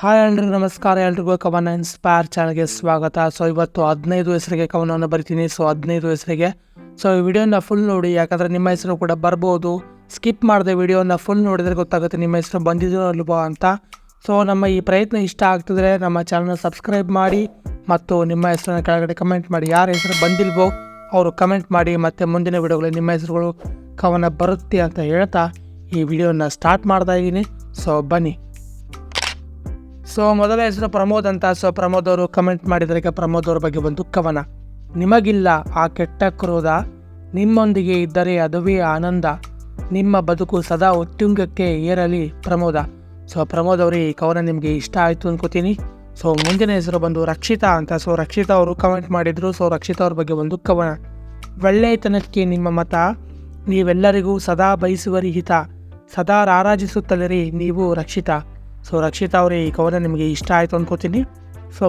Hi ಎಲ್ರಿಗೂ ನಮಸ್ಕಾರ. ಎಲ್ರಿಗೂ ಕವನ ಇನ್ಸ್ಪೈರ್ ಚಾನಲ್ಗೆ ಸ್ವಾಗತ. ಇವತ್ತು 15 ಹೆಸರಿಗೆ ಕವನವನ್ನು ಬರಿತೀನಿ. 15 ಹೆಸರಿಗೆ ಈ ವಿಡಿಯೋನ ಫುಲ್ ನೋಡಿ, ಯಾಕಂದರೆ ನಿಮ್ಮ ಹೆಸರು ಕೂಡ ಬರ್ಬೋದು. ಸ್ಕಿಪ್ ಮಾಡದೆ ವಿಡಿಯೋನ ಫುಲ್ ನೋಡಿದರೆ ಗೊತ್ತಾಗುತ್ತೆ ನಿಮ್ಮ ಹೆಸರು ಬಂದಿದೆಯೋ ಅಲ್ವೋ ಅಂತ. ನಮ್ಮ ಈ ಪ್ರಯತ್ನ ಇಷ್ಟ ಆಗ್ತಿದ್ರೆ ನಮ್ಮ ಚಾನಲ್ನ ಸಬ್ಸ್ಕ್ರೈಬ್ ಮಾಡಿ ಮತ್ತು ನಿಮ್ಮ ಹೆಸರನ್ನ ಕೆಳಗಡೆ ಕಮೆಂಟ್ ಮಾಡಿ. ಯಾರ ಹೆಸರು ಬಂದಿಲ್ವೋ ಅವರು ಕಮೆಂಟ್ ಮಾಡಿ, ಮತ್ತು ಮುಂದಿನ ವಿಡಿಯೋಗಳಲ್ಲಿ ನಿಮ್ಮ ಹೆಸರುಗಳು ಕವನ ಬರುತ್ತೆ ಅಂತ ಹೇಳ್ತಾ ಈ ವಿಡಿಯೋನ ಸ್ಟಾರ್ಟ್ ಮಾಡ್ತಾ ಇದ್ದೀನಿ. ಬನ್ನಿ. ಮೊದಲ ಹೆಸರು ಪ್ರಮೋದ್ ಅಂತ. ಪ್ರಮೋದ್ ಅವರು ಕಮೆಂಟ್ ಮಾಡಿದರೆ, ಈಗ ಪ್ರಮೋದ್ ಅವ್ರ ಬಗ್ಗೆ ಒಂದು ಕವನ. ನಿಮಗಿಲ್ಲ ಆ ಕೆಟ್ಟ ಕ್ರೋಧ, ನಿಮ್ಮೊಂದಿಗೆ ಇದ್ದರೆ ಅದುವೇ ಆನಂದ, ನಿಮ್ಮ ಬದುಕು ಸದಾ ಉತ್ತುಂಗಕ್ಕೆ ಏರಲಿ ಪ್ರಮೋದ. ಪ್ರಮೋದ್ ಅವರು ಈ ಕವನ ನಿಮಗೆ ಇಷ್ಟ ಆಯಿತು ಅನ್ಕೋತೀನಿ. ಮುಂದಿನ ಹೆಸರು ಬಂದು ರಕ್ಷಿತಾ ಅಂತ. ರಕ್ಷಿತಾ ಅವರು ಕಮೆಂಟ್ ಮಾಡಿದ್ರು. ರಕ್ಷಿತಾ ಅವ್ರ ಬಗ್ಗೆ ಒಂದು ಕವನ. ಒಳ್ಳೆಯತನಕ್ಕೆ ನಿಮ್ಮ ಮತ, ನೀವೆಲ್ಲರಿಗೂ ಸದಾ ಬಯಸುವರಿ ಹಿತ, ಸದಾ ರಾರಾಜಿಸುತ್ತಲಿರಿ ನೀವು ರಕ್ಷಿತಾ. ರಕ್ಷಿತಾ ಅವರೇ ಈ ಕವನ ನಿಮಗೆ ಇಷ್ಟ ಆಯಿತು ಅನ್ಕೋತೀನಿ.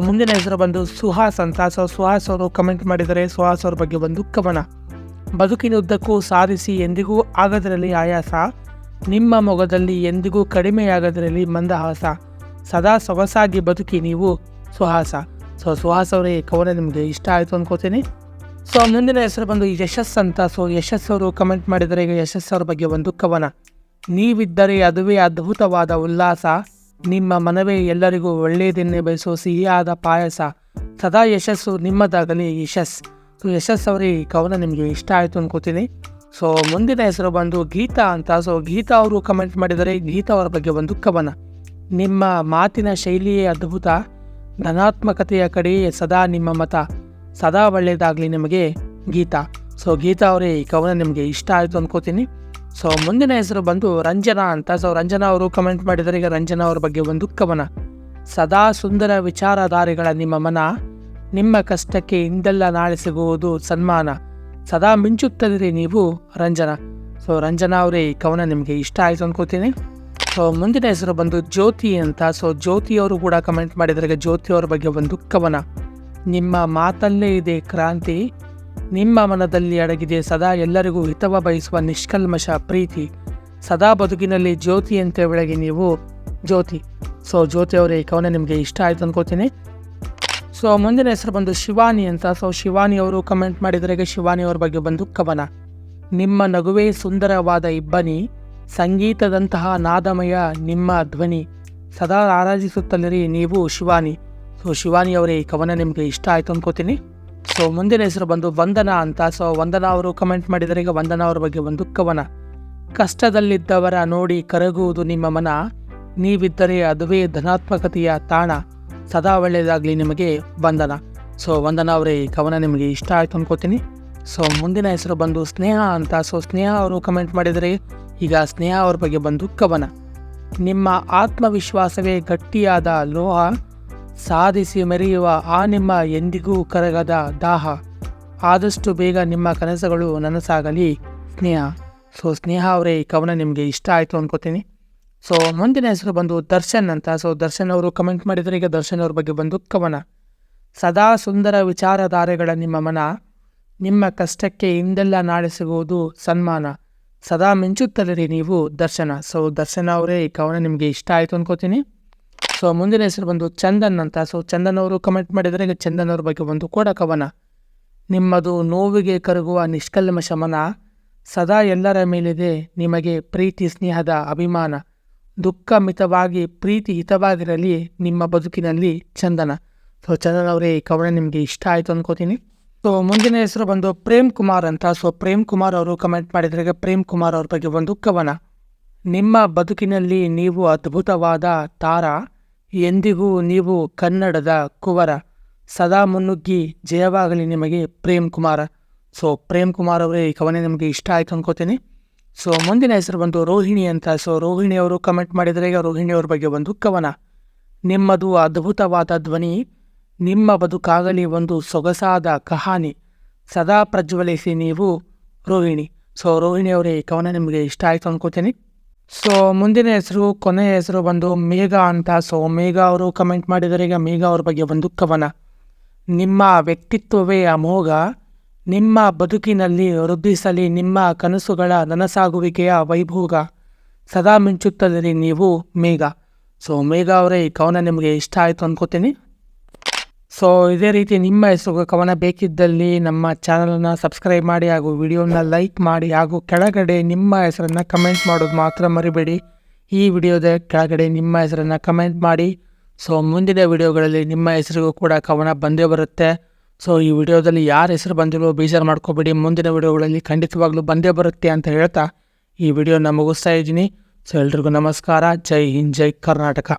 ಮುಂದಿನ ಹೆಸರು ಬಂದು ಸುಹಾಸ್ ಅಂತ. ಸುಹಾಸ್ ಅವರು ಕಮೆಂಟ್ ಮಾಡಿದರೆ, ಸುಹಾಸ್ ಅವ್ರ ಬಗ್ಗೆ ಒಂದು ಕವನ. ಬದುಕಿನುದ್ದಕ್ಕೂ ಸಾಧಿಸಿ ಎಂದಿಗೂ ಆಗದಿರಲಿ ಆಯಾಸ, ನಿಮ್ಮ ಮೊಗದಲ್ಲಿ ಎಂದಿಗೂ ಕಡಿಮೆಯಾಗದಿರಲಿ ಮಂದಹಾಸ, ಸದಾ ಸೊಗಸಾಗಿ ಬದುಕಿ ನೀವು ಸುಹಾಸ. ಸುಹಾಸ್ ಅವರೇ ಈ ಕವನ ನಿಮಗೆ ಇಷ್ಟ ಆಯಿತು ಅನ್ಕೋತೀನಿ. ಮುಂದಿನ ಹೆಸರು ಬಂದು ಯಶಸ್ ಅಂತ. ಯಶಸ್ ಅವರು ಕಮೆಂಟ್ ಮಾಡಿದರೆ, ಈಗ ಯಶಸ್ ಅವ್ರ ಬಗ್ಗೆ ಒಂದು ಕವನ. ನೀವಿದ್ದರೆ ಅದುವೇ ಅದ್ಭುತವಾದ ಉಲ್ಲಾಸ, ನಿಮ್ಮ ಮನವೇ ಎಲ್ಲರಿಗೂ ಒಳ್ಳೆಯದನ್ನೇ ಬಯಸೋ ಸಿಹಿಯಾದ ಪಾಯಸ, ಸದಾ ಯಶಸ್ಸು ನಿಮ್ಮದಾಗಲಿ ಯಶಸ್. ಯಶಸ್ ಅವರೇ ಈ ಕವನ ನಿಮಗೆ ಇಷ್ಟ ಆಯಿತು ಅನ್ಕೋತೀನಿ. ಮುಂದಿನ ಹೆಸರು ಬಂದು ಗೀತಾ ಅಂತ. ಗೀತಾ ಅವರು ಕಮೆಂಟ್ ಮಾಡಿದರೆ, ಗೀತಾ ಅವರ ಬಗ್ಗೆ ಒಂದು ಕವನ. ನಿಮ್ಮ ಮಾತಿನ ಶೈಲಿಯೇ ಅದ್ಭುತ, ಧನಾತ್ಮಕತೆಯ ಕಡೆಯೇ ಸದಾ ನಿಮ್ಮ ಮತ, ಸದಾ ಒಳ್ಳೆಯದಾಗಲಿ ನಿಮಗೆ ಗೀತಾ. ಗೀತಾ ಅವರೇ ಈ ಕವನ ನಿಮಗೆ ಇಷ್ಟ ಆಯಿತು ಅನ್ಕೋತೀನಿ. ಮುಂದಿನ ಹೆಸರು ಬಂದು ರಂಜನಾ ಅಂತ. ರಂಜನಾ ಅವರು ಕಮೆಂಟ್ ಮಾಡಿದರೆ, ಈಗ ರಂಜನಾ ಅವ್ರ ಬಗ್ಗೆ ಒಂದು ಕವನ. ಸದಾ ಸುಂದರ ವಿಚಾರಧಾರೆಗಳ ನಿಮ್ಮ ಮನ, ನಿಮ್ಮ ಕಷ್ಟಕ್ಕೆ ಇಂದೆಲ್ಲ ನಾಳೆ ಸಿಗುವುದು ಸನ್ಮಾನ, ಸದಾ ಮಿಂಚುತ್ತಲಿರಿ ನೀವು ರಂಜನಾ. ರಂಜನಾ ಅವರೇ ಈ ಕವನ ನಿಮಗೆ ಇಷ್ಟ ಆಯಿತು ಅನ್ಕೋತೀನಿ. ಮುಂದಿನ ಹೆಸರು ಬಂದು ಜ್ಯೋತಿ ಅಂತ. ಜ್ಯೋತಿ ಅವರು ಕೂಡ ಕಮೆಂಟ್ ಮಾಡಿದರೆ, ಜ್ಯೋತಿ ಅವ್ರ ಬಗ್ಗೆ ಒಂದು ಕವನ. ನಿಮ್ಮ ಮಾತಲ್ಲೇ ಇದೆ ಕ್ರಾಂತಿ, ನಿಮ್ಮ ಮನದಲ್ಲಿ ಅಡಗಿದೆ ಸದಾ ಎಲ್ಲರಿಗೂ ಹಿತವ ಬಯಸುವ ನಿಷ್ಕಲ್ಮಶ ಪ್ರೀತಿ, ಸದಾ ಬದುಕಿನಲ್ಲಿ ಜ್ಯೋತಿಯಂತೆ ಬೆಳಗಿ ನೀವು ಜ್ಯೋತಿ. ಜ್ಯೋತಿ ಅವರೇ ಈ ಕವನ ನಿಮಗೆ ಇಷ್ಟ ಆಯಿತು ಅನ್ಕೋತೀನಿ. ಮುಂದಿನ ಹೆಸರು ಬಂದು ಶಿವಾನಿ ಅಂತ. ಶಿವಾನಿ ಅವರು ಕಮೆಂಟ್ ಮಾಡಿದರೆ, ಶಿವಾನಿ ಅವ್ರ ಬಗ್ಗೆ ಬಂದು ಕವನ. ನಿಮ್ಮ ನಗುವೇ ಸುಂದರವಾದ ಇಬ್ಬನಿ, ಸಂಗೀತದಂತಹ ನಾದಮಯ ನಿಮ್ಮ ಧ್ವನಿ, ಸದಾ ಆರಾಧಿಸುತ್ತಲಿರಿ ನೀವು ಶಿವಾನಿ. ಶಿವಾನಿ ಅವರೇ ಈ ಕವನ ನಿಮಗೆ ಇಷ್ಟ ಆಯಿತು ಅನ್ಕೋತೀನಿ. ಮುಂದಿನ ಹೆಸರು ಬಂದು ವಂದನಾ ಅಂತ. ವಂದನಾ ಅವರು ಕಮೆಂಟ್ ಮಾಡಿದರೆ, ಈಗ ವಂದನಾ ಅವ್ರ ಬಗ್ಗೆ ಒಂದು ಕವನ. ಕಷ್ಟದಲ್ಲಿದ್ದವರ ನೋಡಿ ಕರಗುವುದು ನಿಮ್ಮ ಮನ, ನೀವಿದ್ದರೆ ಅದುವೇ ಧನಾತ್ಮಕತೆಯ ತಾಣ, ಸದಾ ಒಳ್ಳೆಯದಾಗಲಿ ನಿಮಗೆ ವಂದನಾ. ವಂದನಾ ಅವರೇ ಈ ಕವನ ನಿಮಗೆ ಇಷ್ಟ ಆಯಿತು ಅನ್ಕೋತೀನಿ. ಮುಂದಿನ ಹೆಸರು ಬಂದು ಸ್ನೇಹ ಅಂತ. ಸ್ನೇಹ ಅವರು ಕಮೆಂಟ್ ಮಾಡಿದರೆ, ಈಗ ಸ್ನೇಹ ಅವ್ರ ಬಗ್ಗೆ ಬಂದು ಕವನ. ನಿಮ್ಮ ಆತ್ಮವಿಶ್ವಾಸವೇ ಗಟ್ಟಿಯಾದ ಲೋಹ, ಸಾಧಿಸಿ ಮೆರೆಯುವ ಆ ನಿಮ್ಮ ಎಂದಿಗೂ ಕರಗದ ದಾಹ, ಆದಷ್ಟು ಬೇಗ ನಿಮ್ಮ ಕನಸುಗಳು ನನಸಾಗಲಿ ಸ್ನೇಹ. ಸ್ನೇಹ ಅವರೇ ಈ ಕವನ ನಿಮಗೆ ಇಷ್ಟ ಆಯಿತು ಅನ್ಕೋತೀನಿ. ಮುಂದಿನ ಹೆಸರು ಬಂದು ದರ್ಶನ್ ಅಂತ. ದರ್ಶನ್ ಅವರು ಕಮೆಂಟ್ ಮಾಡಿದರೆ, ಈಗ ದರ್ಶನ್ ಅವ್ರ ಬಗ್ಗೆ ಬಂದು ಕವನ. ಸದಾ ಸುಂದರ ವಿಚಾರಧಾರೆಗಳ ನಿಮ್ಮ ಮನ, ನಿಮ್ಮ ಕಷ್ಟಕ್ಕೆ ಇಂದೆಲ್ಲ ನಾಳೆ ಸಿಗುವುದು ಸನ್ಮಾನ, ಸದಾ ಮಿಂಚುತ್ತಲಿರಿ ನೀವು ದರ್ಶನ. ದರ್ಶನ್ ಅವರೇ ಈ ಕವನ ನಿಮಗೆ ಇಷ್ಟ ಆಯಿತು ಅನ್ಕೋತೀನಿ. ಮುಂದಿನ ಹೆಸರು ಬಂದು ಚಂದನ್ ಅಂತ. ಚಂದನ್ ಅವರು ಕಮೆಂಟ್ ಮಾಡಿದರೆ, ಈಗ ಚಂದನ್ ಅವ್ರ ಬಗ್ಗೆ ಒಂದು ಕೂಡ ಕವನ. ನಿಮ್ಮದು ನೋವಿಗೆ ಕರಗುವ ನಿಷ್ಕಲ್ಮಶ ಮನ, ಸದಾ ಎಲ್ಲರ ಮೇಲಿದೆ ನಿಮಗೆ ಪ್ರೀತಿ ಸ್ನೇಹದ ಅಭಿಮಾನ, ದುಃಖ ಮಿತವಾಗಿ ಪ್ರೀತಿ ಹಿತವಾಗಿರಲಿ ನಿಮ್ಮ ಬದುಕಿನಲ್ಲಿ ಚಂದನ. ಚಂದನ್ ಅವರೇ ಈ ಕವನ ನಿಮಗೆ ಇಷ್ಟ ಆಯಿತು ಅನ್ಕೋತೀನಿ. ಮುಂದಿನ ಹೆಸರು ಬಂದು ಪ್ರೇಮ್ ಕುಮಾರ್ ಅಂತ. ಪ್ರೇಮ್ ಕುಮಾರ್ ಅವರು ಕಮೆಂಟ್ ಮಾಡಿದರೆ, ಈಗ ಪ್ರೇಮ್ ಕುಮಾರ್ ಅವ್ರ ಬಗ್ಗೆ ಒಂದು ಕವನ. ನಿಮ್ಮ ಬದುಕಿನಲ್ಲಿ ನೀವು ಅದ್ಭುತವಾದ ತಾರ, ಎಂದಿಗೂ ನೀವು ಕನ್ನಡದ ಕುವರ, ಸದಾ ಮುನ್ನುಗ್ಗಿ ಜಯವಾಗಲಿ ನಿಮಗೆ ಪ್ರೇಮ್ ಕುಮಾರ. ಪ್ರೇಮ್ ಕುಮಾರ್ ಅವರೇ ಈ ಕವನ ನಿಮಗೆ ಇಷ್ಟ ಆಯ್ತು ಅನ್ಕೋತೀನಿ. ಮುಂದಿನ ಹೆಸರು ಬಂದು ರೋಹಿಣಿ ಅಂತ. ರೋಹಿಣಿ ಅವರು ಕಮೆಂಟ್ ಮಾಡಿದರೆ, ಈಗ ರೋಹಿಣಿ ಅವ್ರ ಬಗ್ಗೆ ಒಂದು ಕವನ. ನಿಮ್ಮದು ಅದ್ಭುತವಾದ ಧ್ವನಿ, ನಿಮ್ಮ ಬದುಕಾಗಲಿ ಒಂದು ಸೊಗಸಾದ ಕಹಾನಿ, ಸದಾ ಪ್ರಜ್ವಲಿಸಿ ನೀವು ರೋಹಿಣಿ. ರೋಹಿಣಿ ಅವರೇ ಈ ಕವನ ನಿಮಗೆ ಇಷ್ಟ ಆಯಿತು ಅನ್ಕೋತೀನಿ. ಮುಂದಿನ ಹೆಸರು, ಕೊನೆಯ ಹೆಸರು ಬಂದು ಮೇಘ ಅಂತ. ಮೇಘ ಅವರು ಕಮೆಂಟ್ ಮಾಡಿದರೆ, ಈಗ ಮೇಘ ಅವ್ರ ಬಗ್ಗೆ ಒಂದು ಕವನ. ನಿಮ್ಮ ವ್ಯಕ್ತಿತ್ವವೇ ಅಮೋಘ, ನಿಮ್ಮ ಬದುಕಿನಲ್ಲಿ ವೃದ್ಧಿಸಲಿ ನಿಮ್ಮ ಕನಸುಗಳ ನನಸಾಗುವಿಕೆಯ ವೈಭೋಗ, ಸದಾ ಮಿಂಚುತ್ತಲಿರಿ ನೀವು ಮೇಘ. ಸೊ ಮೇಘ ಅವರೇ, ಈ ಕವನ ನಿಮಗೆ ಇಷ್ಟ ಆಯಿತು ಅಂದ್ಕೋತೀನಿ. ಸೊ ಇದೇ ರೀತಿ ನಿಮ್ಮ ಹೆಸರು ಕವನ ಬೇಕಿದ್ದಲ್ಲಿ ನಮ್ಮ ಚಾನಲನ್ನು ಸಬ್ಸ್ಕ್ರೈಬ್ ಮಾಡಿ ಹಾಗೂ ವಿಡಿಯೋನ ಲೈಕ್ ಮಾಡಿ ಹಾಗೂ ಕೆಳಗಡೆ ನಿಮ್ಮ ಹೆಸರನ್ನು ಕಮೆಂಟ್ ಮಾಡೋದು ಮಾತ್ರ ಮರಿಬೇಡಿ. ಈ ವಿಡಿಯೋದ ಕೆಳಗಡೆ ನಿಮ್ಮ ಹೆಸರನ್ನು ಕಮೆಂಟ್ ಮಾಡಿ. ಸೊ ಮುಂದಿನ ವಿಡಿಯೋಗಳಲ್ಲಿ ನಿಮ್ಮ ಹೆಸರಿಗೂ ಕೂಡ ಕವನ ಬಂದೇ ಬರುತ್ತೆ. ಸೊ ಈ ವಿಡಿಯೋದಲ್ಲಿ ಯಾರ ಹೆಸರು ಬಂದಿರೋ ಬೇಜಾರು ಮಾಡ್ಕೋಬೇಡಿ, ಮುಂದಿನ ವಿಡಿಯೋಗಳಲ್ಲಿ ಖಂಡಿತವಾಗ್ಲೂ ಬಂದೇ ಬರುತ್ತೆ ಅಂತ ಹೇಳ್ತಾ ಈ ವಿಡಿಯೋನ ಮುಗಿಸ್ತಾ ಇದ್ದೀನಿ. ಸೊ ಎಲ್ರಿಗೂ ನಮಸ್ಕಾರ. ಜೈ ಹಿಂದ್, ಜೈ ಕರ್ನಾಟಕ.